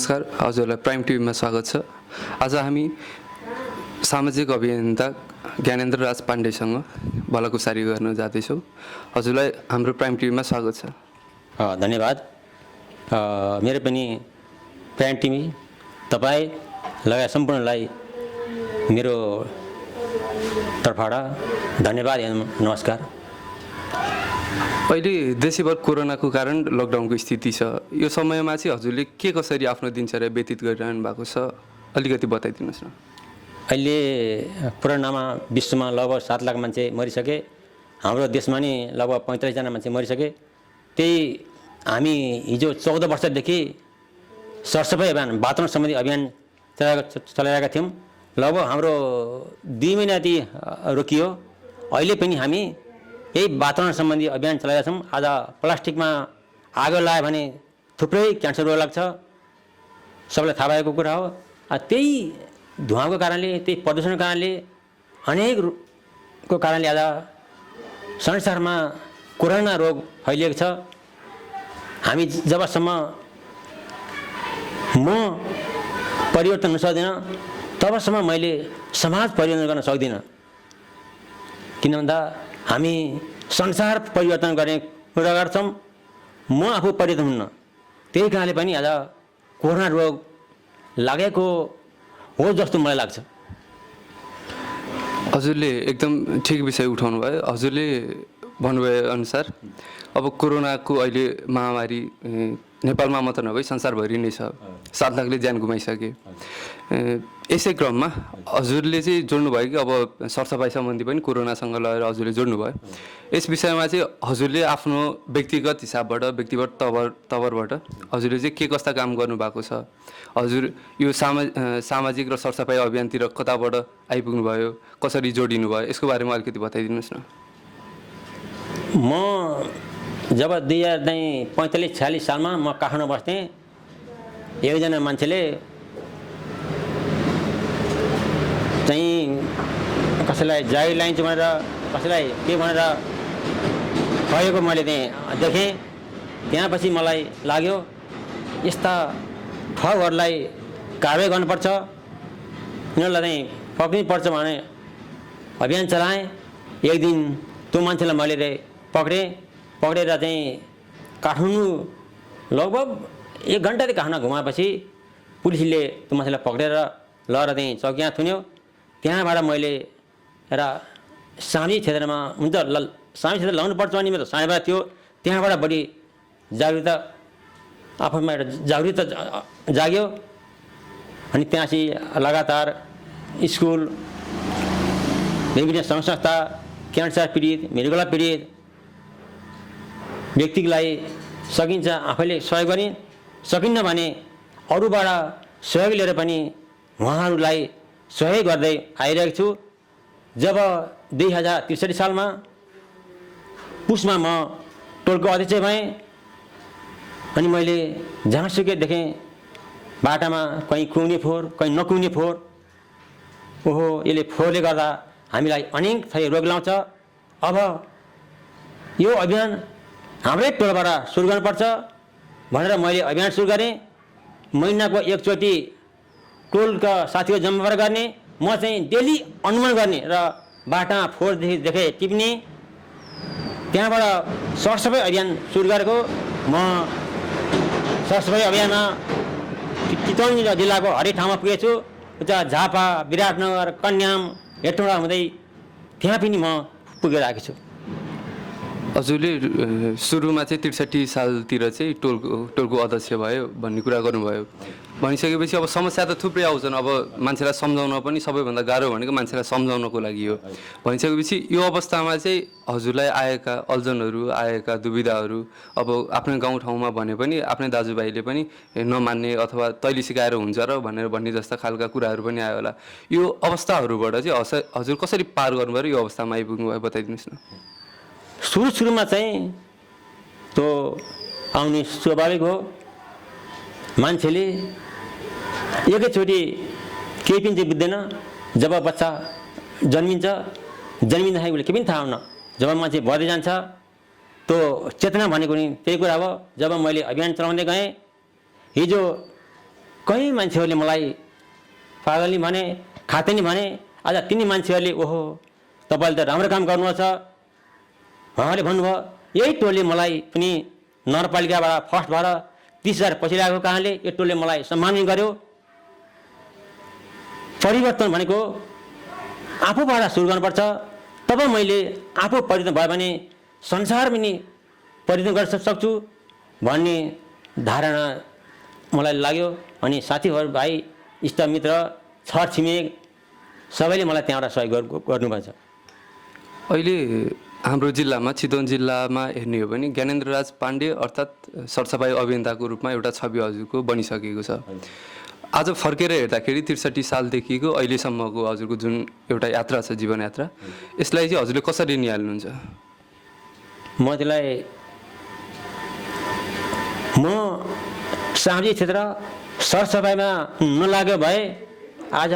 नमस्कार, हजुरलाई प्राइम टिभीमा स्वागत छ। आज हामी सामाजिक अभियन्ता ज्ञानेन्द्र राज पाण्डेसँग भलाकुसारी गर्न जाँदैछौँ। हजुरलाई हाम्रो प्राइम टिभीमा स्वागत छ। धन्यवाद। मेरो पनि प्राइम टिभी तपाईँ लगायत सम्पूर्णलाई मेरो तर्फबाट धन्यवाद एवं नमस्कार। अहिले देशैभर कोरोनाको कारण लकडाउनको स्थिति छ। यो समयमा चाहिँ हजुरले के कसरी आफ्नो दिनचर्या व्यतीत गरिरहनु भएको छ, अलिकति बताइदिनुहोस् न। अहिले कोरोनामा विश्वमा लगभग 7 लाख मान्छे मरिसके। हाम्रो देशमा नि लगभग 45 जना मान्छे मरिसके। त्यही हामी हिजो 14 वर्षदेखि सरसफाइ अभियान, वातावरण सम्बन्धी अभियान चलाइरहेका थियौँ। लगभग हाम्रो 2 महिनादेखि रोकियो। अहिले पनि हामी यही वातावरण सम्बन्धी अभियान चलाइरहेका छौँ। आज प्लास्टिकमा आगो लगायो भने थुप्रै क्यान्सर रोग लाग्छ, सबैलाई थाहा भएको कुरा हो। त्यही धुवाको कारणले, त्यही प्रदूषणको कारणले, अनेकको कारणले आज संसारमा कोरोना रोग फैलिएको छ। हामी जबसम्म म परिवर्तन हुन सक्दिनँ तबसम्म मैले समाज परिवर्तन गर्न सक्दिनँ। किन भन्दा हामी संसार परिवर्तन गर्ने कुरा गर्छौँ, म आफू परिवर्तन हुन्न। त्यही कारणले पनि आज कोरोना रोग लागेको हो जस्तो मलाई लाग्छ। हजुरले एकदम ठिक विषय उठाउनु भयो। हजुरले भन्नुभए अनुसार अब कोरोनाको अहिले महामारी नेपालमा मात्र नभई संसारभरि नै छ। 7 लाखले ज्यान गुमाइसके। यसै क्रममा हजुरले चाहिँ जोड्नुभयो कि अब सरसफाइ सम्बन्धी पनि कोरोनासँग लगेर हजुरले जोड्नुभयो। यस विषयमा चाहिँ हजुरले आफ्नो व्यक्तिगत हिसाबबाट, व्यक्तिगत तवरबाट हजुरले चाहिँ के कस्ता काम गर्नुभएको छ, हजुर यो सामाजिक र सरसफाइ अभियानतिर कताबाट आइपुग्नु भयो, कसरी जोडिनु भयो, यसको बारेमा अलिकति बताइदिनुहोस् न। म जब 2045-46 सालमा म काठमाडौँ बस्थेँ। एकजना मान्छेले चाहिँ कसैलाई जागिर लाइन्छु भनेर, कसैलाई के भनेर गएको मैले त्यहाँ देखेँ। त्यहाँपछि मलाई लाग्यो यस्ता ठाउँहरूलाई कारवाही गर्नुपर्छ, यिनीहरूलाई चाहिँ पक्रिनुपर्छ भने अभियान चलाएँ। एक दिन त्यो मान्छेलाई मैले पक्रेर चाहिँ काठमाडौँ लगभग 1 घन्टादेखि काठमाडौँ घुमाएपछि पुलिसले त्यो मान्छेलाई पक्रेर लगेर चाहिँ चौकीमा थुन्यो। त्यहाँबाट मैले एउटा सामाजिक क्षेत्रमा हुन्छ सामाजिक क्षेत्र लाउनुपर्छ भने मेरो साँझबाट थियो। त्यहाँबाट बढी जागृतता आफूमा एउटा जागृतता जाग्यो। अनि त्यहाँपछि लगातार स्कुल, विभिन्न सङ्घ संस्था, क्यान्सर पीडित, मृगला पीडित व्यक्तिलाई सकिन्छ आफैले सहयोग गर्ने, सकिन्न भने अरूबाट सहयोग लिएर पनि उहाँहरूलाई सहयोग गर्दै आइरहेको छु। जब 2063 सालमा पुसमा म टोलको अध्यक्ष भएँ। अनि मैले जहाँसुकै देखेँ बाटामा कहीँ कुहिने फोहोर, कहीँ नकुहिने फोहोर, ओहो यसले फोहोरले गर्दा हामीलाई अनेक थरी रोग लाउँछ। अब यो अभियान हाम्रै टोलबाट सुरु गर्नुपर्छ भनेर मैले अभियान सुरु गरेँ। महिनाको एकचोटि टोलका साथीहरू जम्मा गर्ने, म चाहिँ डेली अनुमान गर्ने र बाटामा फोहोर देखे टिप्ने। त्यहाँबाट सरसफाइ अभियान सुरु गरेको। म सरसफाइ अभियानमा चितवन जिल्लाको हरेक ठाउँमा पुगेको छु। उता झापा, विराटनगर, कन्याम, हेटौँडा हुँदै त्यहाँ पनि म पुगिरहेको छु। हजुरले सुरुमा चाहिँ 63 सालतिर चाहिँ टोलको अध्यक्ष भयो भन्ने कुरा गर्नुभयो। भनिसकेपछि अब समस्या त थुप्रै आउँछन्। अब मान्छेलाई सम्झाउन पनि सबैभन्दा गाह्रो भनेको मान्छेलाई सम्झाउनको लागि हो। भनिसकेपछि यो अवस्थामा चाहिँ हजुरलाई आएका अल्झनहरू, आएका दुविधाहरू, अब आफ्नो गाउँठाउँमा भने पनि आफ्नै दाजुभाइले पनि नमान्ने अथवा तैँले सिकाएर हुन्छ र भनेर भन्ने जस्ता खालका कुराहरू पनि आयो होला। यो अवस्थाहरूबाट चाहिँ हजुर कसरी पार गर्नुभयो र यो अवस्थामा आइपुग्नु भयो, बताइदिनुहोस् न। सुरुमा चाहिँ त्यो आउने स्वाभाविक हो। मान्छेले एकैचोटि केही पनि चाहिँ बुझ्दैन। जब बच्चा जन्मिँदाखेरि उसले केही पनि थाहा हुन्न। जब मान्छे बढ्दै जान्छ त्यो चेतना भनेको नि त्यही कुरा हो। जब मैले अभियान चलाउँदै गएँ, हिजो कहीँ मान्छेहरूले मलाई पागल नि भने, खाते नि भने। आज तिनी मान्छेहरूले ओहो तपाईँले त राम्रो काम गर्नुहुन्छ उहाँले भन्नुभयो। यही टोलले मलाई पनि नगरपालिकाबाट फर्स्ट भएर 30,000 पछि लागेको कारणले यो टोलले मलाई सम्मान गर्यो। परिवर्तन भनेको आफूबाट सुरु गर्नुपर्छ, तब मैले आफू परिवर्तन भयो भने संसार पनि परिवर्तन गर्न सक्छु भन्ने धारणा मलाई लाग्यो। अनि साथीहरू, भाइ, इष्टमित्र, छरछिमेक सबैले मलाई त्यहाँबाट सहयोग गर्नुभएको छ। अहिले हाम्रो जिल्लामा, चितवन जिल्लामा हेर्ने हो भने ज्ञानेन्द्रराज पाण्डे अर्थात् सरसफाइ अभियन्ताको रूपमा एउटा छवि हजुरको बनिसकेको छ। आज फर्केर हेर्दाखेरि 63 सालदेखिको अहिलेसम्मको हजुरको जुन एउटा यात्रा छ, जीवन यात्रा, यसलाई चाहिँ हजुरले कसरी निहाल्नुहुन्छ? म त्यसलाई सामाजिक क्षेत्र सरसफाइमा नलाग्यो भए आज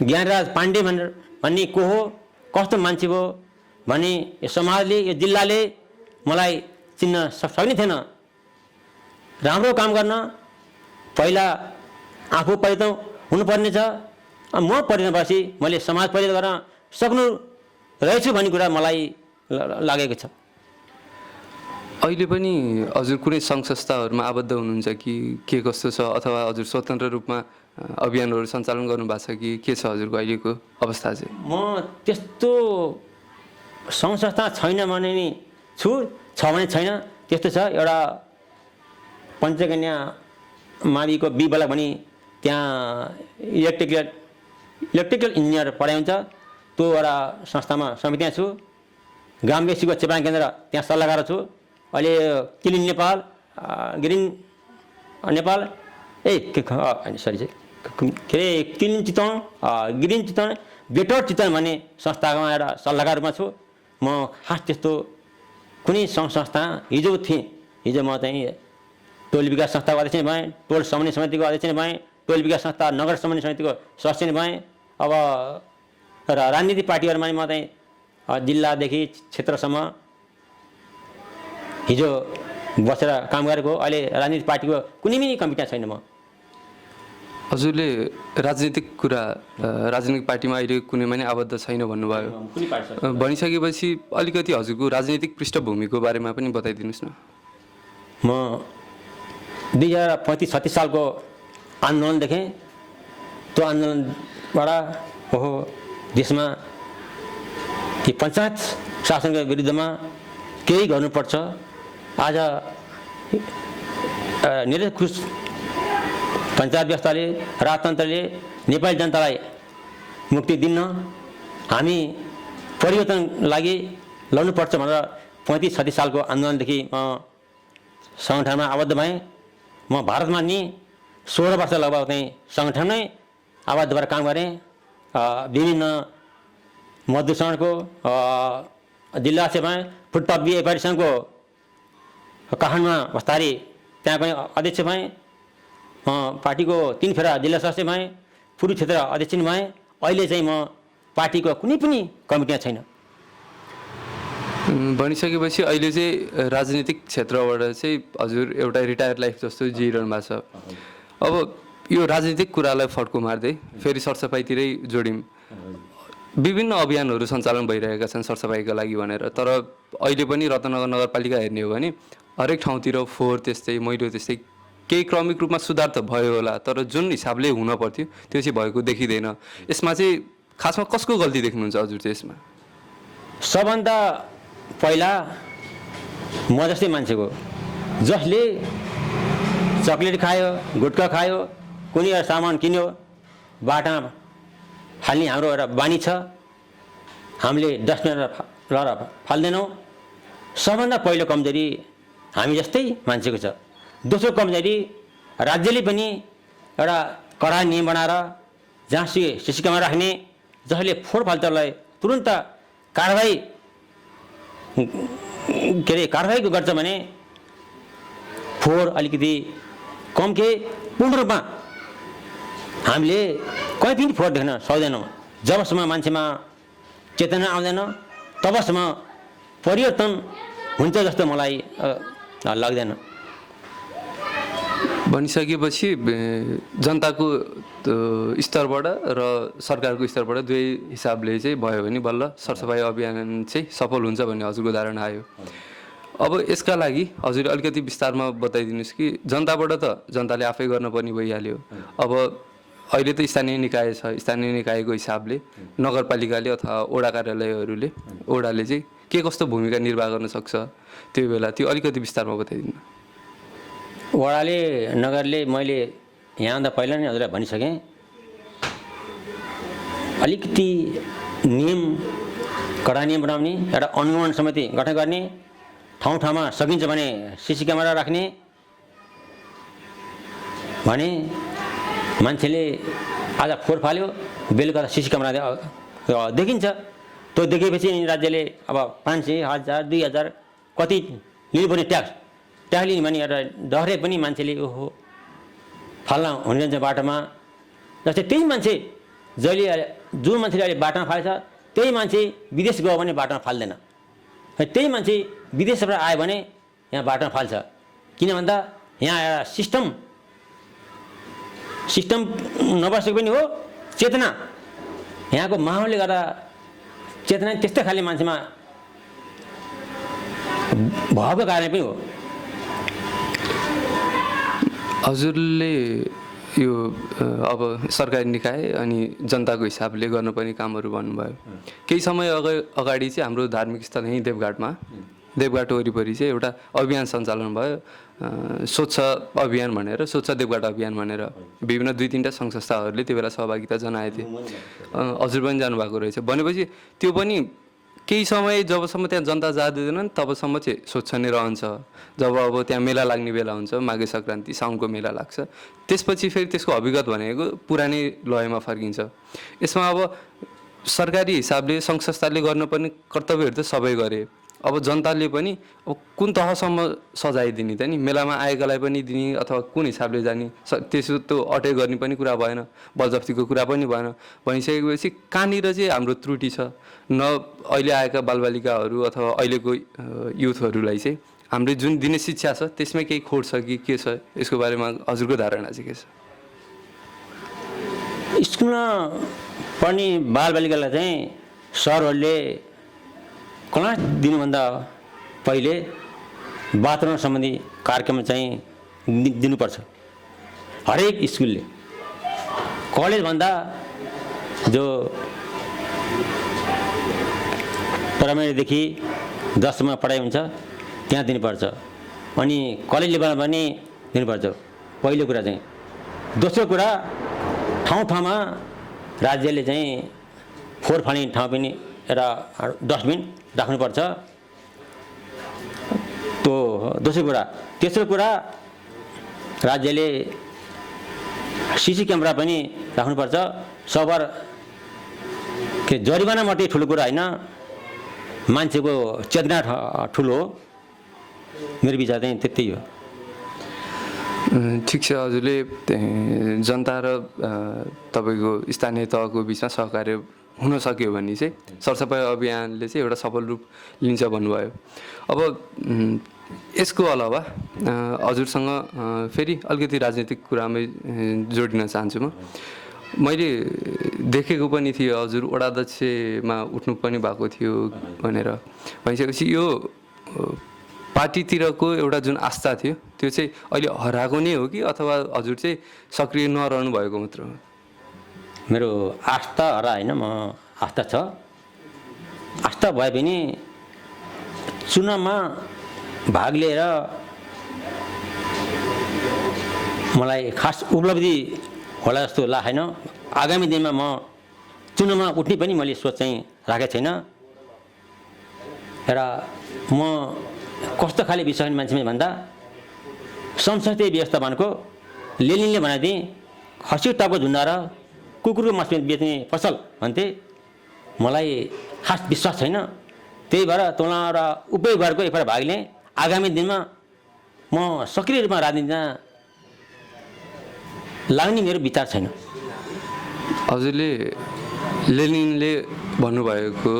ज्ञानराज पाण्डे भन्ने को हो, कस्तो मान्छे हो भने यो समाजले, यो जिल्लाले मलाई चिन्न सक्ने थिएन। राम्रो काम गर्न पहिला आफू परिवर्तन हुनुपर्ने छ। म परिवर्तन भएपछि मैले समाज परिवर्तन गर्न सक्नु रहेछु भन्ने कुरा मलाई लागेको छ। अहिले पनि हजुर कुनै सङ्घ संस्थाहरूमा आबद्ध हुनुहुन्छ कि के कस्तो छ, अथवा हजुर स्वतन्त्र रूपमा अभियानहरू सञ्चालन गर्नुभएको छ कि के छ हजुरको अहिलेको अवस्था चाहिँ? म त्यस्तो सङ्घ संस्था छैन भने नि छु, छ भने छैन, त्यस्तो छ। एउटा पञ्चकन्या माविको बी ब्लक भनी त्यहाँ इलेक्ट्रिकल इन्जिनियर पढाइ हुन्छ, त्यो एउटा संस्थामा समितिमा छु। ग्राम बेसीको चेपाङ केन्द्र त्यहाँ सल्लाहकार छु। अहिले clean Nepal, green Nepal, sorry के अरे clean Chitwan, green Chitwan, better Chitwan भन्ने संस्थामा एउटा सल्लाहकार रूपमा छु। म खास त्यस्तो कुनै सङ्घ संस्था हिजो थिएँ, हिजो म चाहिँ टोल विकास संस्थाको अध्यक्ष भएँ, टोल समन्वय समितिको अध्यक्ष भएँ, टोल विकास संस्था नगर समन्वय समितिको सदस्य भएँ। अब राजनीतिक पार्टीहरूमा म चाहिँ जिल्लादेखि क्षेत्रसम्म हिजो बसेर काम गरेको। अहिले राजनीतिक पार्टीको कुनै पनि कमिटी छैन। म हजुरले राजनीतिक कुरा, राजनीतिक पार्टीमा अहिले कुनैमा नै आबद्ध छैन भन्नुभयो। भनिसकेपछि अलिकति हजुरको राजनीतिक पृष्ठभूमिको बारेमा पनि बताइदिनुहोस् न। म 2035-36 सालको आन्दोलन देखेँ। त्यो आन्दोलनबाट ओहो देशमा कि पञ्चायत शासनको विरुद्धमा केही गर्नुपर्छ। आज निरङ्कुश पञ्चायत व्यवस्थाले, राजतन्त्रले नेपाली जनतालाई मुक्ति दिन्न, हामी परिवर्तन लागि लड्नुपर्छ भनेर 35-36 सालको आन्दोलनदेखि म सङ्गठनमा आबद्ध भएँ। म भारतमा नि 16 वर्ष लगभग चाहिँ सङ्गठनमै आबद्ध भएर काम गरेँ। विभिन्न मजदुर सङ्घको जिल्ला सेवाएँ, फुटपाथ व्यापारी सङ्घको काठमाडौँमा भस्तारी त्यहाँ पनि अध्यक्ष भएँ। पार्टीको 3 फेरा जिल्ला सदस्य भएँ, पूर्वी क्षेत्र अध्यक्ष भएँ। अहिले चाहिँ म पार्टीको कुनै पनि कमिटीमा छैन। भनिसकेपछि अहिले चाहिँ राजनीतिक क्षेत्रबाट चाहिँ हजुर एउटा रिटायर्ड लाइफ जस्तो जिइरहनु भएको छ। अब यो राजनीतिक कुरालाई फड्को मार्दै फेरि सरसफाइतिरै जोड्यौँ। विभिन्न अभियानहरू सञ्चालन भइरहेका छन् सरसफाइका लागि भनेर, तर अहिले पनि रत्नगर नगरपालिका हेर्ने हो भने हरेक ठाउँतिर फोहोर त्यस्तै, मैलो त्यस्तै, केही क्रमिक रूपमा सुधार त भयो होला, तर जुन हिसाबले हुन पर्थ्यो त्यो चाहिँ भएको देखिँदैन। यसमा चाहिँ खासमा कसको गल्ती देख्नुहुन्छ हजुर चाहिँ यसमा? सबभन्दा पहिला म जस्तै मान्छेको, जसले चक्लेट खायो, गुट्का खायो, कुनै एउटा सामान किन्यो, बाटामा फाल्ने हाम्रो एउटा बानी छ। हामीले डस्टबिनमा लगेर फाल्दैनौँ। सबभन्दा पहिलो कमजोरी हामी जस्तै मान्छेको छ। दोस्रो कमजोरी राज्यले पनि एउटा कडा नियम बनाएर जहाँसुकै सिसी क्यामेरा राख्ने, जसले फोहोर फाल्टुलाई तुरन्त कारवाही कारवाही गर्छ भने फोहोर अलिकति कम के पूर्ण रूपमा हामीले कहीँ पनि फोहोर देख्न सक्दैनौँ। जबसम्म मान्छेमा चेतना आउँदैन तबसम्म परिवर्तन हुन्छ जस्तो मलाई लाग्दैन। भनिसकेपछि जनताको स्तरबाट र सरकारको स्तरबाट दुवै हिसाबले चाहिँ भयो भने बल्ल सरसफाइ अभियान चाहिँ सफल हुन्छ भन्ने हजुरको धारणा आयो। अब यसका लागि हजुरले अलिकति विस्तारमा बताइदिनुहोस् कि जनताबाट त जनताले आफै गर्न पनि भइहाल्यो। अब अहिले त स्थानीय निकाय छ, स्थानीय निकायको हिसाबले नगरपालिकाले अथवा वडा कार्यालयहरूले वडाले चाहिँ के कस्तो भूमिका निर्वाह गर्न सक्छ त्यो बेला, त्यो अलिकति विस्तारमा बताइदिनु। वडाले नगरले मैले यहाँभन्दा पहिला नै हजुरलाई भनिसकेँ, अलिकति नियम कडा नियम बनाउने एउटा अनुगमन समिति गठन गर्ने, ठाउँ ठाउँमा सकिन्छ भने सिसी क्यामेरा राख्ने, भने मान्छेले आज फोहोर फाल्यो बेलुका त सिसी क्यामेरा देखिन्छ। त्यो देखेपछि राज्यले अब 500, 1000, 2000 कति लिनुपर्ने ट्याक्स लिने भने एउटा डरे पनि मान्छेले ओहो फाल्न हुने जान्छ बाटोमा। जस्तै त्यही मान्छे जुन मान्छेले अहिले बाटोमा फाल्छ त्यही मान्छे विदेश गयो भने बाटोमा फाल्दैन, त्यही मान्छे विदेशबाट आयो भने यहाँ बाटोमा फाल्छ। किन भन्दा यहाँ एउटा सिस्टम नबसेको पनि हो, चेतना यहाँको माहौलले गर्दा चेतना त्यस्तै खाले मान्छेमा भएको कारण पनि हो। हजुरले यो अब सरकारी निकाय अनि जनताको हिसाबले गर्नुपर्ने कामहरू भन्नुभयो। केही समय अगाडि चाहिँ हाम्रो धार्मिक स्थल यहीँ देवघाट वरिपरि चाहिँ एउटा अभियान सञ्चालन भयो, स्वच्छ अभियान भनेर, स्वच्छ देवघाट अभियान भनेर। विभिन्न 2-3टा सङ्घ संस्थाहरूले त्यो बेला सहभागिता जनाएको थिए। हजुर पनि जानुभएको रहेछ। भनेपछि त्यो पनि केही समय जबसम्म त्यहाँ जनता जाँदैनन् तबसम्म चाहिँ स्वच्छ नै रहन्छ। जब अब त्यहाँ मेला लाग्ने बेला हुन्छ, माघे सङ्क्रान्ति, साउनको मेला लाग्छ, त्यसपछि फेरि त्यसको अभिगत भनेको पुरानै लयमा फर्किन्छ। यसमा अब सरकारी हिसाबले सङ्घ संस्थाले गर्नुपर्ने कर्तव्यहरू त सबै गरे, अब जनताले पनि अब कुन तहसम्म सजाय दिने त नि, मेलामा आएकालाई पनि दिने अथवा कुन हिसाबले जाने, त्यसो त अटेक गर्ने पनि कुरा भएन, बलजफ्तीको कुरा पनि भएन। भनिसकेपछि कहाँनिर चाहिँ हाम्रो त्रुटि छ, न अहिले आएका बालबालिकाहरू अथवा अहिलेको युथहरूलाई चाहिँ हामीले जुन दिने शिक्षा छ त्यसमै केही खोट छ कि के छ, यसको बारेमा हजुरको धारणा चाहिँ के छ? स्कुलमा पढ्ने बालबालिकालाई चाहिँ सरहरूले क्लास दिनुभन्दा पहिले वातावरण सम्बन्धी कार्यक्रम चाहिँ दिनुपर्छ हरेक स्कुलले। कलेजभन्दा जो प्राइमेरीदेखि 10मा पढाइ हुन्छ त्यहाँ दिनुपर्छ, अनि कलेज लेभलमा पनि दिनुपर्छ पहिलो कुरा चाहिँ। दोस्रो कुरा, ठाउँ ठाउँमा राज्यले चाहिँ फोहोर फाल्ने ठाउँ पनि एउटा डस्टबिन राख्नुपर्छ, त्यो दोस्रो कुरा। तेस्रो कुरा, राज्यले सिसी क्यामेरा पनि राख्नुपर्छ। सबर के जरिवाना मात्रै ठुलो कुरा होइन, मान्छेको चेतना ठुलो हो। मेरो विचार चाहिँ त्यति हो। ठिक छ, हजुरले जनता र तपाईँको स्थानीय तहको बिचमा सहकार्य हुन सक्यो भने चाहिँ सरसफाइ अभियानले चाहिँ एउटा सफल रूप लिन्छ भन्नुभयो। अब यसको अलावा हजुरसँग फेरि अलिकति राजनीतिक कुरामै जोडिन चाहन्छु म। मैले देखेको पनि थियो हजुर वडाध्यक्षमा उठ्नु पनि भएको थियो भनेर। भनिसकेपछि यो पार्टीतिरको एउटा जुन आस्था थियो त्यो चाहिँ अहिले हराएको नै हो कि अथवा हजुर चाहिँ सक्रिय नरहनु भएको मात्र हो? मेरो आस्था हरा होइन, म आस्था छ। आस्था भए पनि चुनावमा भाग लिएर मलाई खास उपलब्धि होला जस्तो लागेन। आगामी दिनमा म चुनावमा उठ्ने पनि मैले सोच चाहिँ राखेको छैन। र म कस्तो खाले विश्वास मान्छे भन्दा संसदीय व्यवस्थापनको लेनिनले बनाइदिए खसी टाउको झुन्डा र कुकुरको मासु बेच्ने पसल भन्थे। मलाई खास विश्वास छैन, त्यही भएर तँलाई एउटा उपयोग गरेको एकपल्ट भाग लिएँ। आगामी दिनमा म सक्रिय रूपमा राजनीतिमा लाग्ने मेरो विचार छैन। हजुरले लेनिनले भन्नुभएको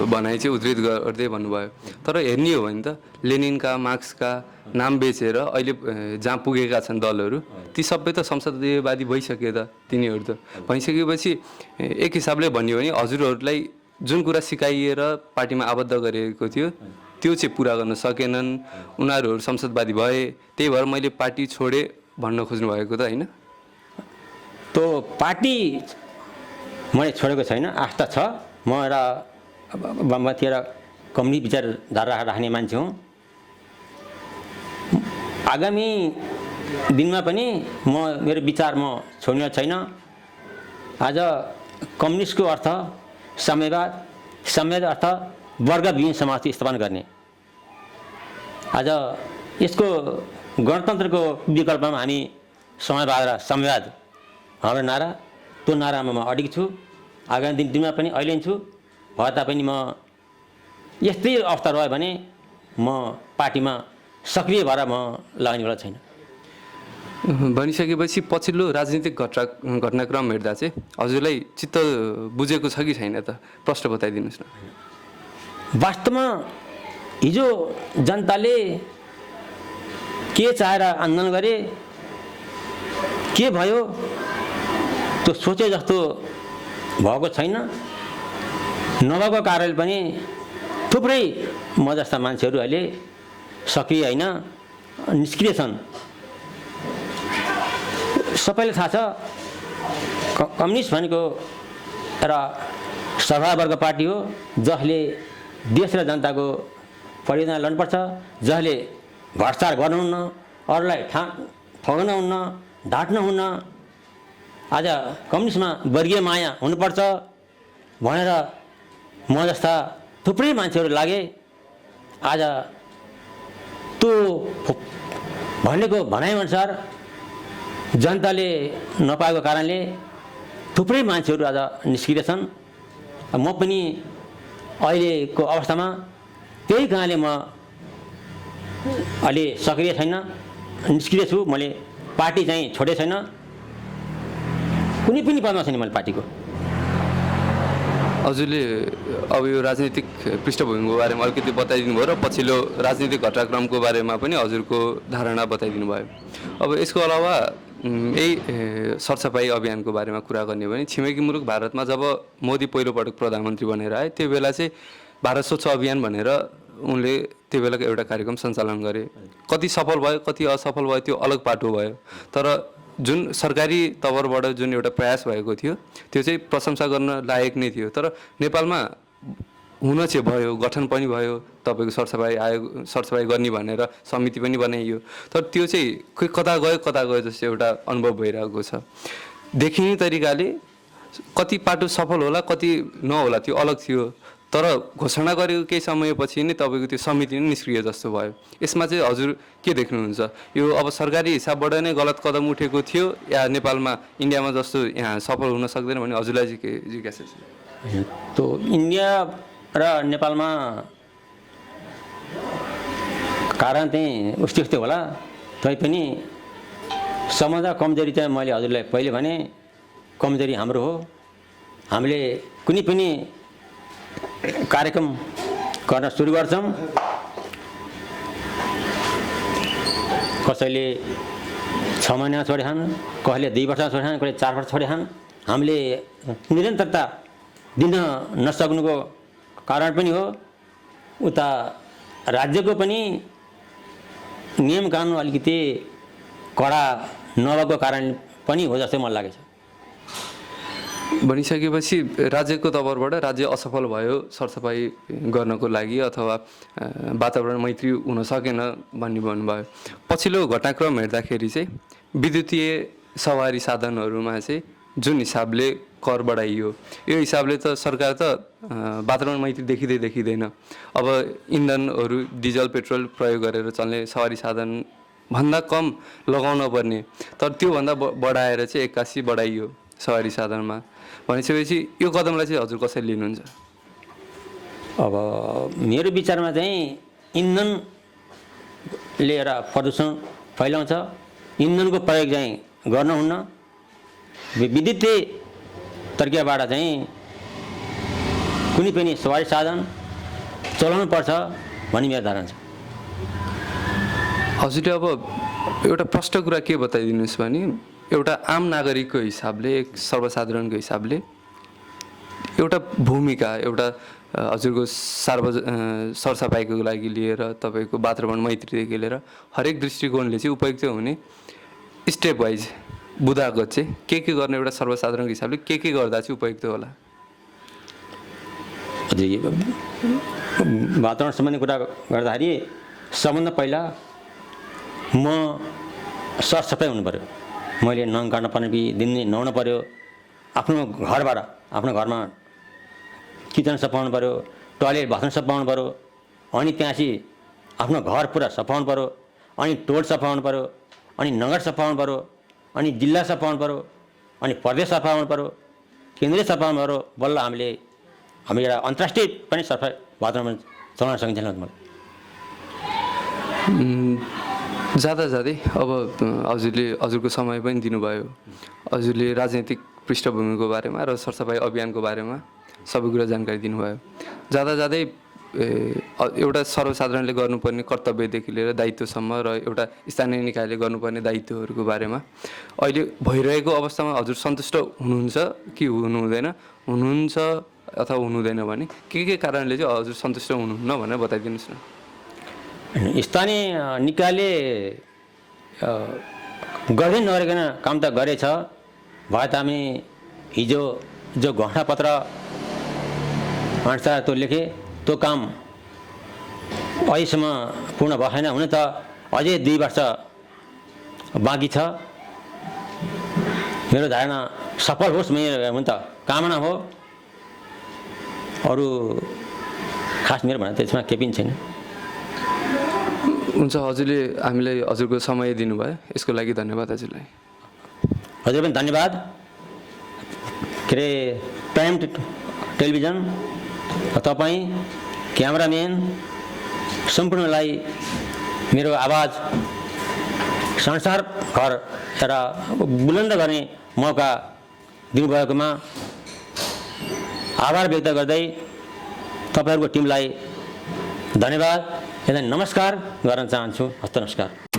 भनाइ चाहिँ उद्धृत गर्दै भन्नुभयो। तर हेर्ने हो भने त लेनिनका मार्क्सका नाम बेचेर अहिले जहाँ पुगेका छन् दलहरू ती सबै त संसदीयवादी भइसके त तिनीहरू त भइसकेपछि एक हिसाबले भन्यो भने हजुरहरूलाई जुन कुरा सिकाइएर पार्टीमा आबद्ध गरेको थियो त्यो चाहिँ पुरा गर्न सकेनन्, उनीहरू संसदवादी भए, त्यही भएर मैले पार्टी छोडेँ भन्न खोज्नु भएको त होइन? त्यो पार्टी मैले छोडेको छैन, आस्था छ। म एउटा वामपन्थी र कम्युनिस्ट विचारधारा राख्ने मान्छे हुँ। आगामी दिनमा पनि मेरो विचार म छोड्ने छैन। आज कम्युनिस्टको अर्थ साम्यवाद, साम्यवाद अर्थ वर्गविहीन समाज स्थापना गर्ने। आज यसको गणतन्त्रको विकल्पमा हामी समाजवाद र साम्यवाद हाम्रो नारा, त्यो नारामा म अडिग छु। आगामी दिनमा पनि अहिले छु। भए तापनि म यस्तै अवस्था रह्यो भने म पार्टीमा सक्रिय भएर म लाग्नेवाला छैन। भनिसकेपछि पछिल्लो राजनीतिक घटनाक्रम हेर्दा चाहिँ हजुरलाई चित्त बुझेको छ कि छैन त? प्रश्न बताइदिनुहोस् न। वास्तवमा हिजो जनताले के चाहेर आन्दोलन गरे, के भयो त्यो सोचे जस्तो भएको छैन। नभएको कारणले पनि थुप्रै म जस्ता मान्छेहरू अहिले सक्रिय होइन, निष्क्रिय छन्। सबैलाई थाहा छ कम्युनिस्ट भनेको एउटा सभावर्ग पार्टी हो जसले देश र जनताको परियोजना लड्नुपर्छ, जसले भ्रष्टाचार गर्नुहुन्न, अरूलाई ठग्नुहुन्न, ढाट्नुहुन्न। आज कम्युनिस्टमा वर्गीय माया हुनुपर्छ भनेर म जस्ता थुप्रै मान्छेहरू लागे। आज त्यो भनेको भनाइअनुसार जनताले नपाएको कारणले थुप्रै मान्छेहरू आज निस्किँदै छन्। म पनि अहिलेको अवस्थामा त्यही कारणले म अहिले सक्रिय छैन, निष्क्रिय छु। मैले पार्टी चाहिँ छोडेको छैन, कुनै पनि पदमा छैन मैले पार्टीको। हजुरले अब यो राजनीतिक पृष्ठभूमिको बारेमा अलिकति बताइदिनु भयो र पछिल्लो राजनीतिक घटनाक्रमको बारेमा पनि हजुरको धारणा बताइदिनु भयो। अब यसको अलावा यही सरसफाइ अभियानको बारेमा कुरा गर्ने भने छिमेकी मुलुक भारतमा जब मोदी पहिलोपटक प्रधानमन्त्री बनेर आए त्यो बेला चाहिँ भारत स्वच्छ अभियान भनेर उनले त्यो बेलाको एउटा कार्यक्रम सञ्चालन गरे। कति सफल भयो कति असफल भयो त्यो अलग पाटो भयो, तर जुन सरकारी तवरबाट जुन एउटा प्रयास भएको थियो त्यो चाहिँ प्रशंसा गर्न लायक नै थियो। तर नेपालमा हुन चाहिँ भयो, गठन पनि भयो, तपाईँको सरसफाइ आयोग सरसफाइ गर्ने भनेर समिति पनि बनाइयो, तर त्यो चाहिँ खोइ कता गयो जस्तो एउटा अनुभव भइरहेको छ। देखिने तरिकाले कति पाटो सफल होला कति नहोला त्यो अलग थियो, तर घोषणा गरेको केही समयपछि नै तपाईँको त्यो समिति नै निष्क्रिय जस्तो भयो। यसमा चाहिँ हजुर के देख्नुहुन्छ? यो अब सरकारी हिसाबबाट नै गलत कदम उठेको थियो या नेपालमा इन्डियामा जस्तो यहाँ सफल हुन सक्दैन भने हजुरलाई चाहिँ के जिज्ञासा छ? त्यो इन्डिया र नेपालमा कारण चाहिँ उस्तै होला। तैपनि समाजका कमजोरी चाहिँ मैले हजुरलाई पहिले भने कमजोरी हाम्रो हो। हामीले कुनै पनि कार्यक्रम गर्न सुरु गर्छौँ, कसैले 6 महिना छोडेछन्, कसैले 2 वर्ष छोडेछन्, कसैले 4 वर्ष छोडेछन्। हामीले निरन्तरता दिन नसक्नुको कारण पनि हो। उता राज्यको पनि नियम कानुन अलिकति कडा नभएको कारण पनि हो जस्तै मलाई लागेको छ। भनिसकेपछि राज्यको तवरबाट राज्य असफल भयो सरसफाइ गर्नको लागि अथवा वातावरण मैत्री हुन सकेन भन्ने भन्नुभयो। पछिल्लो घटनाक्रम हेर्दाखेरि चाहिँ विद्युतीय सवारी साधनहरूमा चाहिँ जुन हिसाबले कर बढाइयो यो हिसाबले त सरकार त वातावरण मैत्री देखिँदैन। अब इन्धनहरू डिजल पेट्रोल प्रयोग गरेर चल्ने सवारी साधन भन्दा कम लगाउन पर्ने, तर त्योभन्दा बढाएर चाहिँ 81 बढाइयो सवारी साधनमा। भनेपछि यो कदमलाई चाहिँ हजुर कसरी लिनुहुन्छ? अब मेरो विचारमा चाहिँ इन्धन लिएर प्रदूषण फैलाउँछ, इन्धनको प्रयोग चाहिँ गर्नुहुन्न। विद्युतीय तरिकाबाट चाहिँ कुनै पनि सवारी साधन चलाउनु पर्छ भन्ने मेरो धारणा छ। हजुरले अब एउटा प्रष्ट कुरा के बताइदिनुहोस् भने एउटा आम नागरिकको हिसाबले एक सर्वसाधारणको हिसाबले एउटा भूमिका एउटा हजुरको सरसफाइको लागि लिएर तपाईँको वातावरण मैत्रीदेखि लिएर हरेक दृष्टिकोणले चाहिँ उपयुक्त हुने स्टेप वाइज बुदागत चाहिँ के गर्ने एउटा सर्वसाधारणको हिसाबले के गर्दा चाहिँ उपयुक्त होला? वातावरण सम्बन्धी कुरा गर्दाखेरि सबभन्दा पहिला म सरसफाइ हुनु पऱ्यो। मैले नङ काट्न पर्ने कि दिनदिन नुहाउनु पऱ्यो। आफ्नो घरबाट आफ्नो घरमा किचन सफाउनु पऱ्यो, टोयलेट बाथरुम सफाउनु पऱ्यो, अनि त्यहाँपछि आफ्नो घर पुरा सफाउनु पऱ्यो, अनि टोल सफाउनु पऱ्यो, अनि नगर सफाउनु पऱ्यो, अनि जिल्ला सफाउनु पऱ्यो, अनि प्रदेश सफाउनु पऱ्यो, केन्द्रीय सफाउनु पऱ्यो। बल्ल हामी एउटा अन्तर्राष्ट्रिय पनि सफाइ वातावरण चलाउन सकिन्छ। जाँदै अब हजुरको समय पनि दिनुभयो। हजुरले राजनैतिक पृष्ठभूमिको बारेमा र सरसफाइ अभियानको बारेमा सबै कुरा जानकारी दिनुभयो। जाँदै एउटा सर्वसाधारणले गर्नुपर्ने कर्तव्यदेखि लिएर दायित्वसम्म र एउटा स्थानीय निकायले गर्नुपर्ने दायित्वहरूको बारेमा अहिले भइरहेको अवस्थामा हजुर सन्तुष्ट हुनुहुन्छ कि हुनुहुँदैन? हुनुहुन्छ अथवा हुनुहुँदैन भने के कारणले चाहिँ हजुर सन्तुष्ट हुनुहुन्न भनेर बताइदिनुहोस् न। स्थानीय निकायले गर्दै नगरिकन काम त गरेछ। भए तापनि हिजो जो घोषणापत्र अनुसार त्यो लेखे त्यो काम अहिलेसम्म पूर्ण भएको छैन। हुन त अझै 2 वर्ष बाँकी छ। मेरो धारणा सफल होस् मेरो हुन त कामना हो। अरू खास मेरो भनाइ त्यसमा केही पनि छैन। हुन्छ, हजुरले हामीलाई हजुरको समय दिनुभयो, यसको लागि धन्यवाद हजुरलाई। हजुर पनि धन्यवाद। के अरे प्राइम टेलिभिजन तपाईँ क्यामेराम्यान सम्पूर्णलाई मेरो आवाज संसारभर एउटा बुलन्द गर्ने मौका दिनुभएकोमा आभार व्यक्त गर्दै तपाईँहरूको टिमलाई धन्यवाद एवं नमस्कार गर्न चाहन्छु। हस्त नमस्कार।